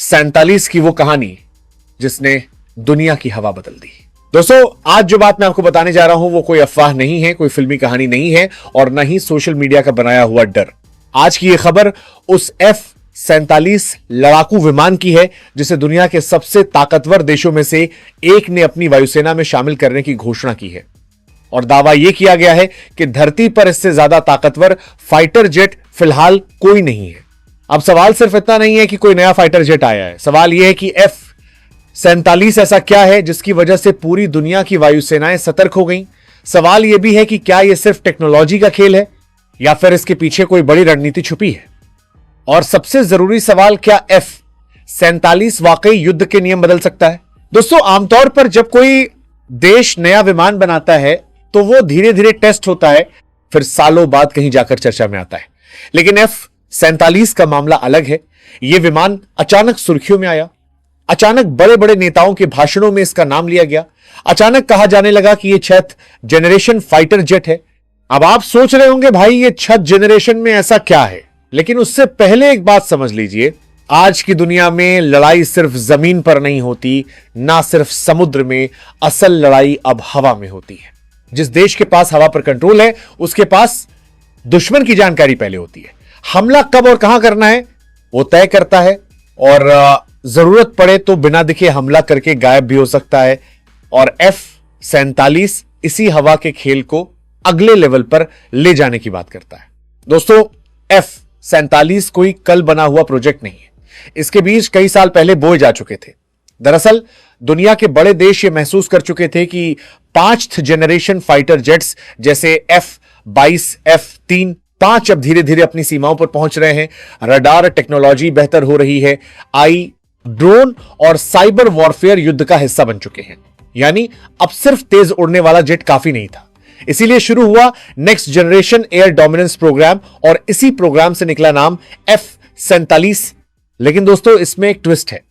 F-47 की वो कहानी जिसने दुनिया की हवा बदल दी। दोस्तों, आज जो बात मैं आपको बताने जा रहा हूं वो कोई अफवाह नहीं है, कोई फिल्मी कहानी नहीं है और न ही सोशल मीडिया का बनाया हुआ डर। आज की यह खबर उस F-47 लड़ाकू विमान की है जिसे दुनिया के सबसे ताकतवर देशों में से एक ने अपनी वायुसेना में शामिल करने की घोषणा की है और दावा यह किया गया है कि धरती पर इससे ज्यादा ताकतवर फाइटर जेट फिलहाल कोई नहीं है। अब सवाल सिर्फ इतना नहीं है कि कोई नया फाइटर जेट आया है, सवाल यह है कि F-47 ऐसा क्या है जिसकी वजह से पूरी दुनिया की वायुसेनाएं सतर्क हो गईं। सवाल यह भी है कि क्या यह सिर्फ टेक्नोलॉजी का खेल है या फिर इसके पीछे कोई बड़ी रणनीति छुपी है। और सबसे जरूरी सवाल, क्या F-47 वाकई युद्ध के नियम बदल सकता है। दोस्तों, आमतौर पर जब कोई देश नया विमान बनाता है तो वो धीरे धीरे टेस्ट होता है, फिर सालों बाद कहीं जाकर चर्चा में आता है। लेकिन F-47 का मामला अलग है। यह विमान अचानक सुर्खियों में आया, अचानक बड़े बड़े नेताओं के भाषणों में इसका नाम लिया गया, अचानक कहा जाने लगा कि यह 6th जनरेशन फाइटर जेट है। अब आप सोच रहे होंगे भाई ये 6th जनरेशन में ऐसा क्या है, लेकिन उससे पहले एक बात समझ लीजिए, आज की दुनिया में लड़ाई सिर्फ जमीन पर नहीं होती, ना सिर्फ समुद्र में, असल लड़ाई अब हवा में होती है। जिस देश के पास हवा पर कंट्रोल है उसके पास दुश्मन की जानकारी पहले होती है। हमला कब और कहां करना है वो तय करता है और जरूरत पड़े तो बिना दिखे हमला करके गायब भी हो सकता है। और F-47 इसी हवा के खेल को अगले लेवल पर ले जाने की बात करता है। दोस्तों, F-47 कोई कल बना हुआ प्रोजेक्ट नहीं है, इसके बीज कई साल पहले बोए जा चुके थे। दरअसल दुनिया के बड़े देश ये महसूस कर चुके थे कि 5th जनरेशन फाइटर जेट्स जैसे F-22, F-3, 5 अब धीरे धीरे अपनी सीमाओं पर पहुंच रहे हैं। रडार टेक्नोलॉजी बेहतर हो रही है, ड्रोन और साइबर वॉरफेयर युद्ध का हिस्सा बन चुके हैं। यानी अब सिर्फ तेज उड़ने वाला जेट काफी नहीं था, इसीलिए शुरू हुआ next generation air dominance programme और इसी प्रोग्राम से निकला नाम F-47। लेकिन दोस्तों, इसमें एक ट्विस्ट है।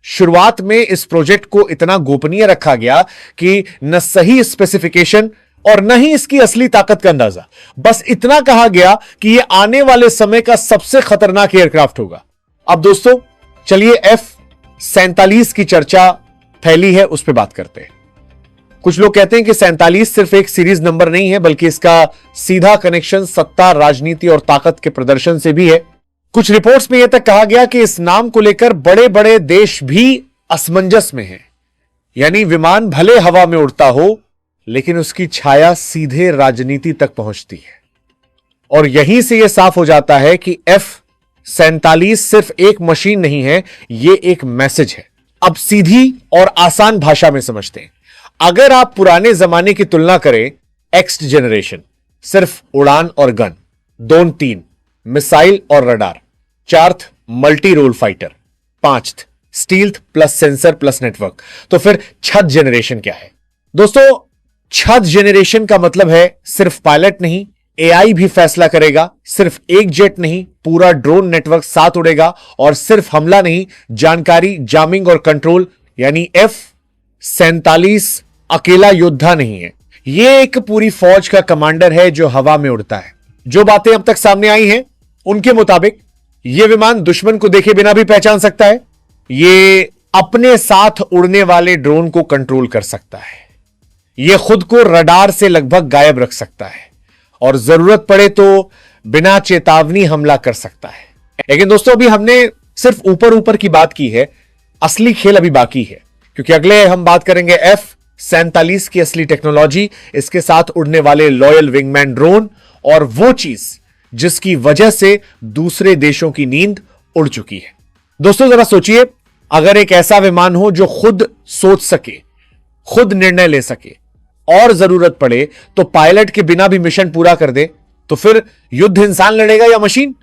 शुरुआत में इस प्रोजेक्ट को इतना गोपनीय रखा गया कि न सही स्पेसिफिकेशन और न ही इसकी असली ताकत का अंदाजा, बस इतना कहा गया कि यह आने वाले समय का सबसे खतरनाक एयरक्राफ्ट होगा। अब दोस्तों, चलिए F-47 की चर्चा फैली है उस पर बात करते हैं। कुछ लोग कहते हैं कि 47 सिर्फ एक सीरीज नंबर नहीं है, बल्कि इसका सीधा कनेक्शन सत्ता, राजनीति और ताकत के प्रदर्शन से भी है। कुछ रिपोर्ट्स में यह तक कहा गया कि इस नाम को लेकर बड़े बड़े देश भी असमंजस में हैं। यानी विमान भले हवा में उड़ता हो लेकिन उसकी छाया सीधे राजनीति तक पहुंचती है। और यहीं से यह साफ हो जाता है कि F-47 सिर्फ एक मशीन नहीं है, यह एक मैसेज है। अब सीधी और आसान भाषा में समझते हैं। अगर आप पुराने जमाने की तुलना करें, X जनरेशन सिर्फ उड़ान और गन, 2-3 मिसाइल और radar, 4th multi role fighter, 5th stealth plus sensor plus network, तो फिर 6th जनरेशन क्या है। दोस्तों, 6th जनरेशन का मतलब है सिर्फ पायलट नहीं, AI भी फैसला करेगा, सिर्फ एक जेट नहीं, पूरा ड्रोन नेटवर्क साथ उड़ेगा, और सिर्फ हमला नहीं, जानकारी, जामिंग और कंट्रोल। यानी F-47 अकेला योद्धा नहीं है, यह एक पूरी फौज का कमांडर है जो हवा में उड़ता है। जो बातें अब तक सामने आई हैं उनके मुताबिक यह विमान दुश्मन को देखे बिना भी पहचान सकता है, यह अपने साथ उड़ने वाले ड्रोन को कंट्रोल कर सकता है, यह खुद को रडार से लगभग गायब रख सकता है और जरूरत पड़े तो बिना चेतावनी हमला कर सकता है। लेकिन दोस्तों, अभी हमने सिर्फ ऊपर ऊपर की बात की है, असली खेल अभी बाकी है, क्योंकि अगले हम बात करेंगे F-47 की असली टेक्नोलॉजी, इसके साथ उड़ने वाले लॉयल विंगमैन ड्रोन और वो चीज जिसकी वजह से दूसरे देशों की नींद उड़ चुकी है। दोस्तों, जरा सोचिए, अगर एक ऐसा विमान हो जो खुद सोच सके, खुद निर्णय ले सके और जरूरत पड़े तो पायलट के बिना भी मिशन पूरा कर दे, तो फिर युद्ध इंसान लड़ेगा या मशीन?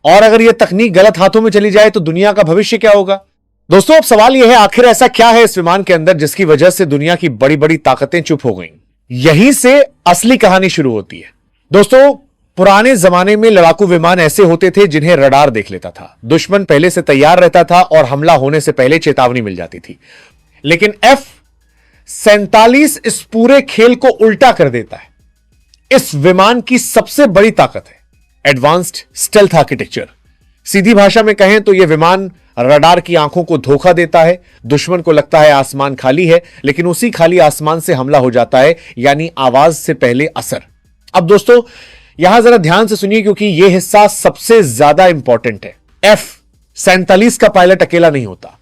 और अगर यह तकनीक गलत हाथों में चली जाए तो दुनिया का भविष्य क्या होगा? दोस्तों, अब सवाल यह है, आखिर ऐसा क्या है इस विमान के अंदर जिसकी वजह से दुनिया की बड़ी बड़ी ताकतें चुप हो गईं? यहीं से असली कहानी शुरू होती है। दोस्तों, पुराने जमाने में लड़ाकू विमान ऐसे होते थे जिन्हें रडार देख लेता था, दुश्मन पहले से तैयार रहता था और हमला होने से पहले चेतावनी मिल जाती थी। लेकिन F-47 इस पूरे खेल को उल्टा कर देता है। इस विमान की सबसे बड़ी ताकत है एडवांस्ड स्टेल्थ आर्किटेक्चर। सीधी भाषा में कहें तो यह विमान रडार की आंखों को धोखा देता है, दुश्मन को लगता है आसमान खाली है, लेकिन उसी खाली आसमान से हमला हो जाता है, यानी आवाज से पहले असर। अब दोस्तों यहां जरा ध्यान से सुनिए, क्योंकि यह हिस्सा सबसे ज्यादा इंपॉर्टेंट है। F-47 का पायलट अकेला नहीं होता।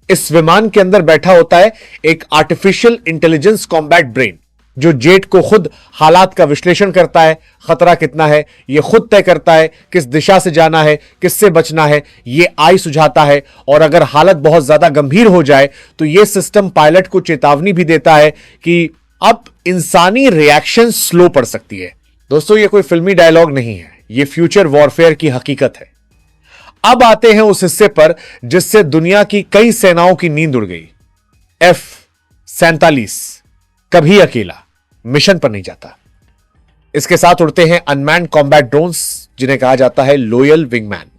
इस विमान के अंदर बैठा होता है एक आर्टिफिशियल इंटेलिजेंस कॉम्बैट ब्रेन, जो जेट को खुद हालात का विश्लेषण करता है, खतरा कितना है यह खुद तय करता है, किस दिशा से जाना है, किससे बचना है यह आई सुझाता है, और अगर हालत बहुत ज्यादा गंभीर हो जाए तो यह सिस्टम पायलट को चेतावनी भी देता है कि अब इंसानी रिएक्शन स्लो पड़ सकती है। दोस्तों यह कोई फिल्मी डायलॉग नहीं है, यह फ्यूचर वॉरफेयर की हकीकत है। अब आते हैं उस हिस्से पर जिससे दुनिया की कई सेनाओं की नींद उड़ गई। F-47 कभी अकेला मिशन पर नहीं जाता। इसके साथ उड़ते हैं अनमैन्ड कॉम्बैट ड्रोन्स, जिन्हें कहा जाता है लोयल विंगमैन।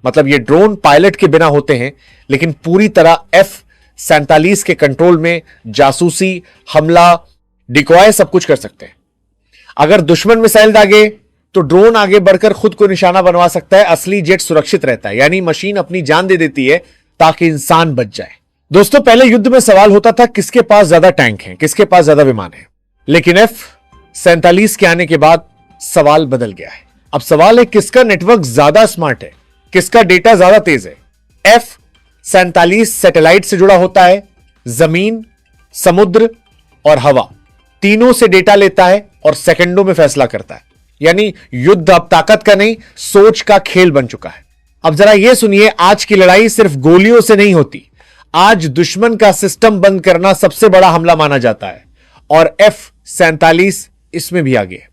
मतलब ये ड्रोन पायलट के बिना होते हैं, लेकिन पूरी तरह F-47 के कंट्रोल में जासूसी, हमला, डिकॉय सब कुछ कर सकते हैं। अगर दुश्मन मिसाइल दागे तो ड्रोन आगे बढ़कर खुद को निशाना बनवा सकता है, असली जेट सुरक्षित रहता है, यानी मशीन अपनी जान दे देती है ताकि इंसान बच जाए। दोस्तों पहले युद्ध में सवाल होता था किसके पास ज्यादा टैंक हैं, किसके पास ज्यादा विमान है, लेकिन F-47 के आने के बाद सवाल बदल गया है। अब सवाल है किसका नेटवर्क ज्यादा स्मार्ट है, किसका डेटा ज्यादा तेज है। F-47 सैटेलाइट से जुड़ा होता है, जमीन, समुद्र और हवा तीनों से डेटा लेता है और सेकंडों में फैसला करता है। यानी युद्ध अब ताकत का नहीं, सोच का खेल बन चुका है। अब जरा यह सुनिए, आज की लड़ाई सिर्फ गोलियों से नहीं होती। आज दुश्मन का सिस्टम बंद करना सबसे बड़ा हमला माना जाता है, और F-47 इसमें भी आगे है।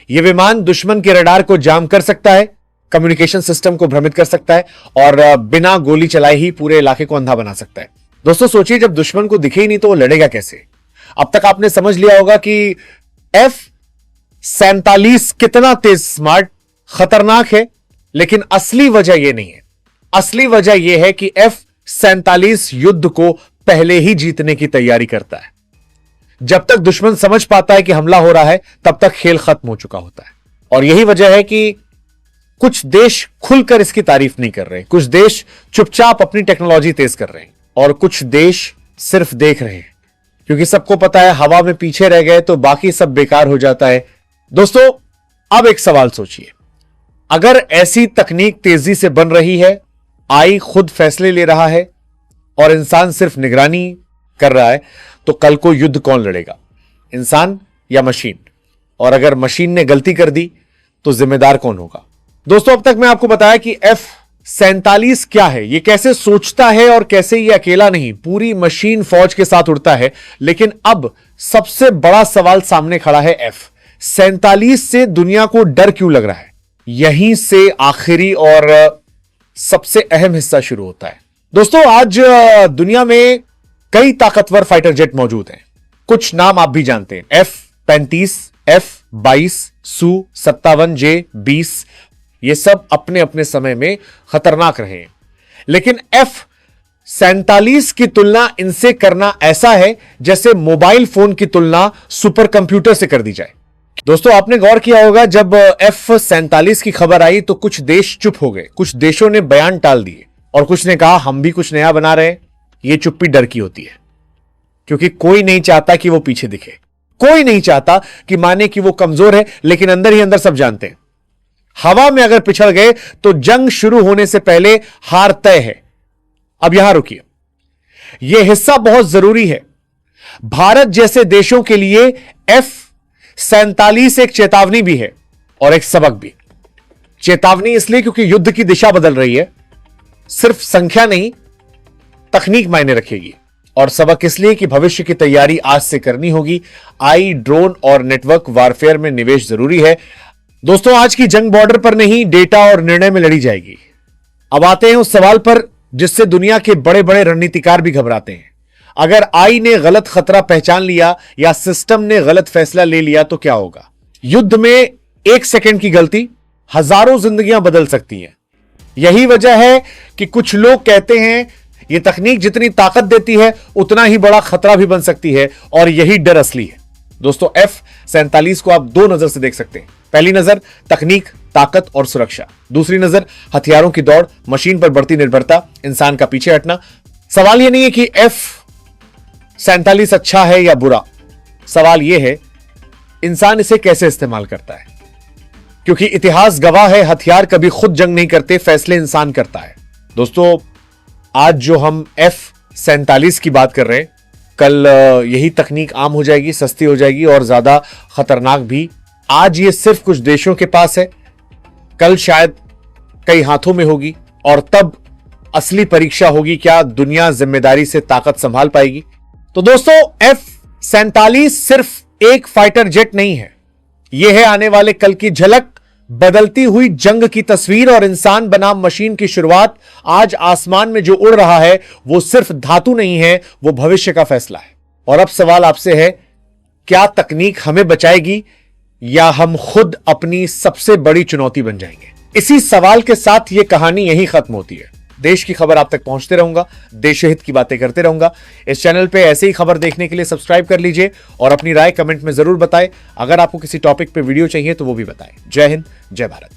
यह विमान दुश्मन के रडार को जाम कर सकता है, कम्युनिकेशन सिस्टम को भ्रमित कर सकता है, और बिना गोली चलाए ही पूरे इलाके को अंधा बना सकता है। दोस्तों सोचिए, जब दुश्मन को दिखे ही नहीं तो वो लड़ेगा कैसे। अब तक आपने समझ लिया होगा कि F-47 कितना तेज, स्मार्ट, खतरनाक है, लेकिन असली वजह यह नहीं है। असली वजह यह है कि F-47 युद्ध को पहले ही जीतने की तैयारी करता है। जब तक दुश्मन समझ पाता है कि हमला हो रहा है, तब तक खेल खत्म हो चुका होता है। और यही वजह है कि कुछ देश खुलकर इसकी तारीफ नहीं कर रहे, कुछ देश चुपचाप अपनी टेक्नोलॉजी तेज कर रहे हैं, और कुछ देश सिर्फ देख रहे हैं, क्योंकि सबको पता है हवा में पीछे रह गए तो बाकी सब बेकार हो जाता है। दोस्तों अब एक सवाल सोचिए, अगर ऐसी तकनीक तेजी से बन रही है, आई खुद फैसले ले रहा है और इंसान सिर्फ निगरानी कर रहा है, तो कल को युद्ध कौन लड़ेगा, इंसान या मशीन? और अगर मशीन ने गलती कर दी तो जिम्मेदार कौन होगा? दोस्तों अब तक मैं आपको बताया कि F-47 क्या है, यह कैसे सोचता है और कैसे यह अकेला नहीं, पूरी मशीन फौज के साथ उड़ता है। लेकिन अब सबसे बड़ा सवाल सामने खड़ा है, F-47 से दुनिया को डर क्यों लग रहा है? यहीं से आखिरी और सबसे अहम हिस्सा शुरू होता है। दोस्तों आज दुनिया में कई ताकतवर फाइटर जेट मौजूद हैं। कुछ नाम आप भी जानते हैं, F-35, F-22, Su-57J-20, ये सब अपने अपने समय में खतरनाक रहे हैं। लेकिन F-47 की तुलना इनसे करना ऐसा है जैसे मोबाइल फोन की तुलना सुपर कंप्यूटर से कर दी जाए। दोस्तों आपने गौर किया होगा, जब F-47 की खबर आई तो कुछ देश चुप हो गए, कुछ देशों ने बयान टाल दिए, और कुछ ने कहा हम भी कुछ नया बना रहे हैं। यह चुप्पी डर की होती है, क्योंकि कोई नहीं चाहता कि वो पीछे दिखे, कोई नहीं चाहता कि माने कि वो कमजोर है, लेकिन अंदर ही अंदर सब जानते हैं हवा में अगर पिछड़ गए तो जंग शुरू होने से पहले हार तय है। अब यहां रुकिए, यह हिस्सा बहुत जरूरी है। भारत जैसे देशों के लिए F-47 एक चेतावनी भी है और एक सबक भी। चेतावनी इसलिए क्योंकि युद्ध की दिशा बदल रही है, सिर्फ संख्या नहीं तकनीक मायने रखेगी, और सबक इसलिए कि भविष्य की तैयारी आज से करनी होगी। आई, ड्रोन और नेटवर्क वारफेयर में निवेश जरूरी है। दोस्तों आज की जंग बॉर्डर पर नहीं, डेटा और निर्णय में लड़ी जाएगी। अब आते हैं उस सवाल पर जिससे दुनिया के बड़े बड़े रणनीतिकार भी घबराते हैं। अगर आई ने गलत खतरा पहचान लिया या सिस्टम ने गलत फैसला ले लिया तो क्या होगा? युद्ध में एक सेकंड की गलती हजारों जिंदगियां बदल सकती हैं। यही वजह है कि कुछ लोग कहते हैं यह तकनीक जितनी ताकत देती है उतना ही बड़ा खतरा भी बन सकती है, और यही डर असली है। दोस्तों F-47 को आप दो नजर से देख सकते हैं। पहली नजर तकनीक ताकत और सुरक्षा। दूसरी नजर हथियारों की दौड़, मशीन पर बढ़ती निर्भरता, इंसान का पीछे हटना। सवाल यह नहीं है कि F-47 अच्छा है या बुरा, सवाल यह है इंसान इसे कैसे इस्तेमाल करता है। क्योंकि इतिहास गवाह है, हथियार कभी खुद जंग नहीं करते, फैसले इंसान करता है। दोस्तों, आज जो हम F-47 की बात कर रहे हैं, कल यही तकनीक आम हो जाएगी, सस्ती हो जाएगी और ज्यादा खतरनाक भी। आज ये सिर्फ कुछ देशों के पास है, कल शायद कई हाथों में होगी और तब असली परीक्षा होगी, क्या दुनिया जिम्मेदारी से ताकत संभाल पाएगी। तो दोस्तों, F-47 सिर्फ एक फाइटर जेट नहीं है, यह है आने वाले कल की झलक, बदलती हुई जंग की तस्वीर और इंसान बनाम मशीन की शुरुआत। आज आसमान में जो उड़ रहा है वो सिर्फ धातु नहीं है, वो भविष्य का फैसला है। और अब सवाल आपसे है, क्या तकनीक हमें बचाएगी या हम खुद अपनी सबसे बड़ी चुनौती बन जाएंगे? इसी सवाल के साथ यह कहानी यहीं खत्म होती है। देश की खबर आप तक पहुंचते रहूंगा, देश हित की बातें करते रहूंगा। इस चैनल पे ऐसे ही खबर देखने के लिए सब्सक्राइब कर लीजिए और अपनी राय कमेंट में जरूर बताएं। अगर आपको किसी टॉपिक पे वीडियो चाहिए तो वो भी बताएं। जय हिंद, जय भारत।